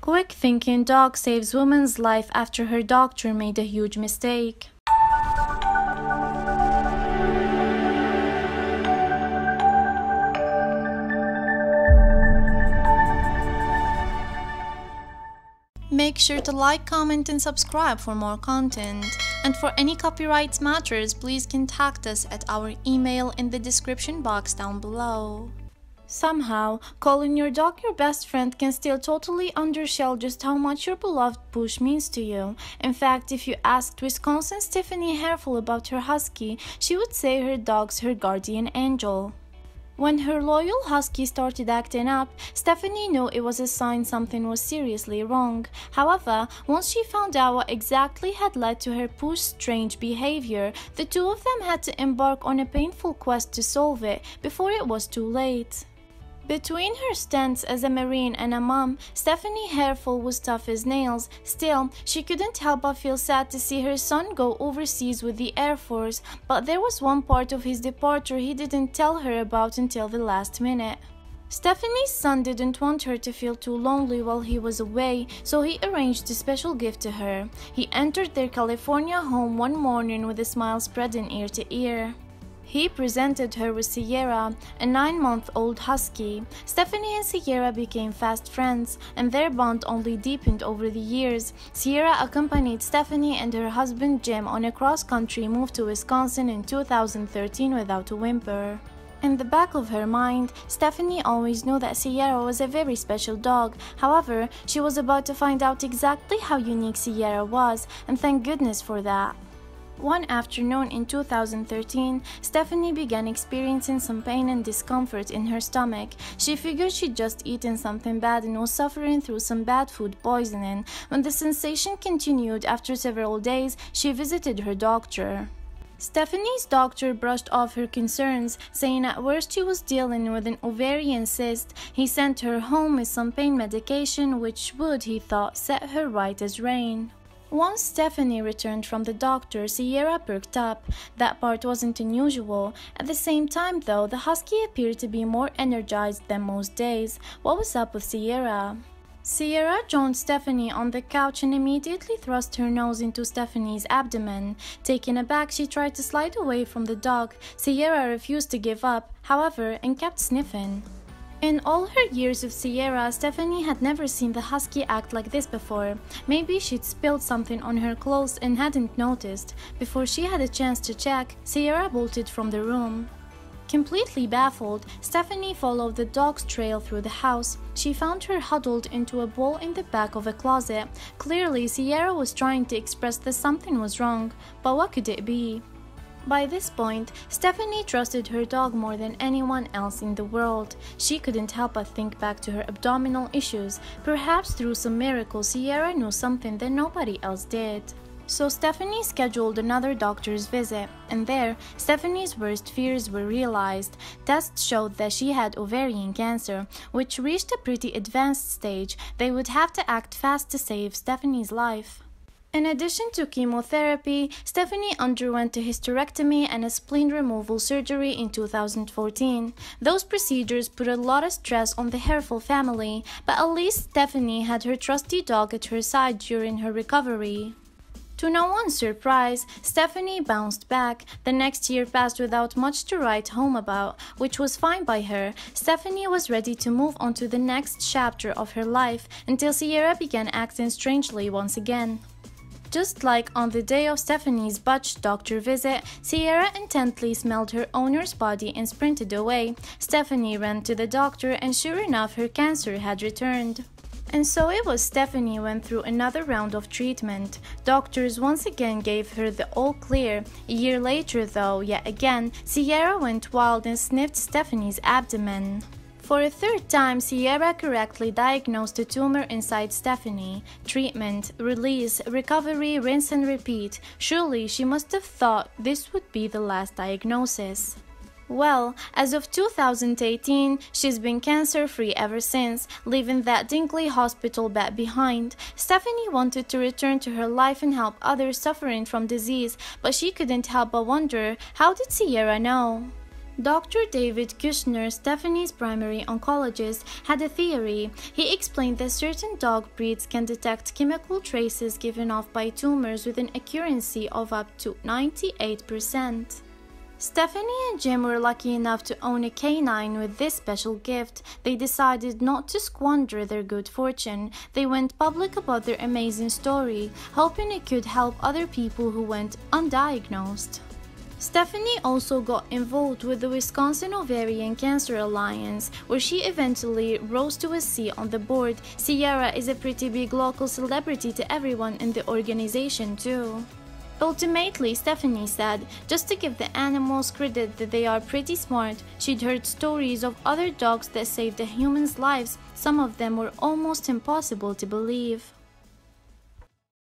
Quick thinking dog saves woman's life after her doctor made a huge mistake. Make sure to like, comment, and subscribe for more content. And for any copyright matters, please contact us at our email in the description box down below. Somehow, calling your dog your best friend can still totally undersell just how much your beloved Push means to you. In fact, if you asked Wisconsin's Tiffany Hairful about her husky, she would say her dog's her guardian angel. When her loyal husky started acting up, Stephanie knew it was a sign something was seriously wrong. However, once she found out what exactly had led to her Push's strange behavior, the two of them had to embark on a painful quest to solve it before it was too late. Between her stints as a Marine and a mom, Stephanie Hairful was tough as nails. Still, she couldn't help but feel sad to see her son go overseas with the Air Force, but there was one part of his departure he didn't tell her about until the last minute. Stephanie's son didn't want her to feel too lonely while he was away, so he arranged a special gift to her. He entered their California home one morning with a smile spreading ear to ear. He presented her with Sierra, a 9-month-old husky. Stephanie and Sierra became fast friends, and their bond only deepened over the years. Sierra accompanied Stephanie and her husband Jim on a cross-country move to Wisconsin in 2013 without a whimper. In the back of her mind, Stephanie always knew that Sierra was a very special dog. However, she was about to find out exactly how unique Sierra was, and thank goodness for that. One afternoon in 2013, Stephanie began experiencing some pain and discomfort in her stomach. She figured she'd just eaten something bad and was suffering through some bad food poisoning. When the sensation continued after several days, she visited her doctor. Stephanie's doctor brushed off her concerns, saying at worst she was dealing with an ovarian cyst. He sent her home with some pain medication, which would, he thought, set her right as rain. Once Stephanie returned from the doctor, Sierra perked up. That part wasn't unusual. At the same time, though, the husky appeared to be more energized than most days. What was up with Sierra? Sierra joined Stephanie on the couch and immediately thrust her nose into Stephanie's abdomen. Taken aback, she tried to slide away from the dog. Sierra refused to give up, however, and kept sniffing. In all her years with Sierra, Stephanie had never seen the husky act like this before. Maybe she'd spilled something on her clothes and hadn't noticed. Before she had a chance to check, Sierra bolted from the room. Completely baffled, Stephanie followed the dog's trail through the house. She found her huddled into a ball in the back of a closet. Clearly, Sierra was trying to express that something was wrong, but what could it be? By this point, Stephanie trusted her dog more than anyone else in the world. She couldn't help but think back to her abdominal issues. Perhaps through some miracle, Sierra knew something that nobody else did. So Stephanie scheduled another doctor's visit, and there, Stephanie's worst fears were realized. Tests showed that she had ovarian cancer, which reached a pretty advanced stage. They would have to act fast to save Stephanie's life. In addition to chemotherapy, Stephanie underwent a hysterectomy and a spleen removal surgery in 2014. Those procedures put a lot of stress on the Hairful family, but at least Stephanie had her trusty dog at her side during her recovery. To no one's surprise, Stephanie bounced back. The next year passed without much to write home about, which was fine by her. Stephanie was ready to move on to the next chapter of her life until Sierra began acting strangely once again. Just like on the day of Stephanie's botched doctor visit, Sierra intently smelled her owner's body and sprinted away. Stephanie ran to the doctor, and sure enough, her cancer had returned. And so it was Stephanie went through another round of treatment. Doctors once again gave her the all clear. A year later, though, yet again, Sierra went wild and sniffed Stephanie's abdomen. For a third time, Sierra correctly diagnosed a tumor inside Stephanie. Treatment, release, recovery, rinse and repeat. Surely she must have thought this would be the last diagnosis. Well, as of 2018, she's been cancer-free ever since, leaving that dinky hospital bed behind. Stephanie wanted to return to her life and help others suffering from disease, but she couldn't help but wonder, how did Sierra know? Dr. David Kushner, Stephanie's primary oncologist, had a theory. He explained that certain dog breeds can detect chemical traces given off by tumors with an accuracy of up to 98%. Stephanie and Jim were lucky enough to own a canine with this special gift. They decided not to squander their good fortune. They went public about their amazing story, hoping it could help other people who went undiagnosed. Stephanie also got involved with the Wisconsin Ovarian Cancer Alliance, where she eventually rose to a seat on the board. Sierra is a pretty big local celebrity to everyone in the organization too. Ultimately, Stephanie said, just to give the animals credit that they are pretty smart, she'd heard stories of other dogs that saved the humans' lives. Some of them were almost impossible to believe.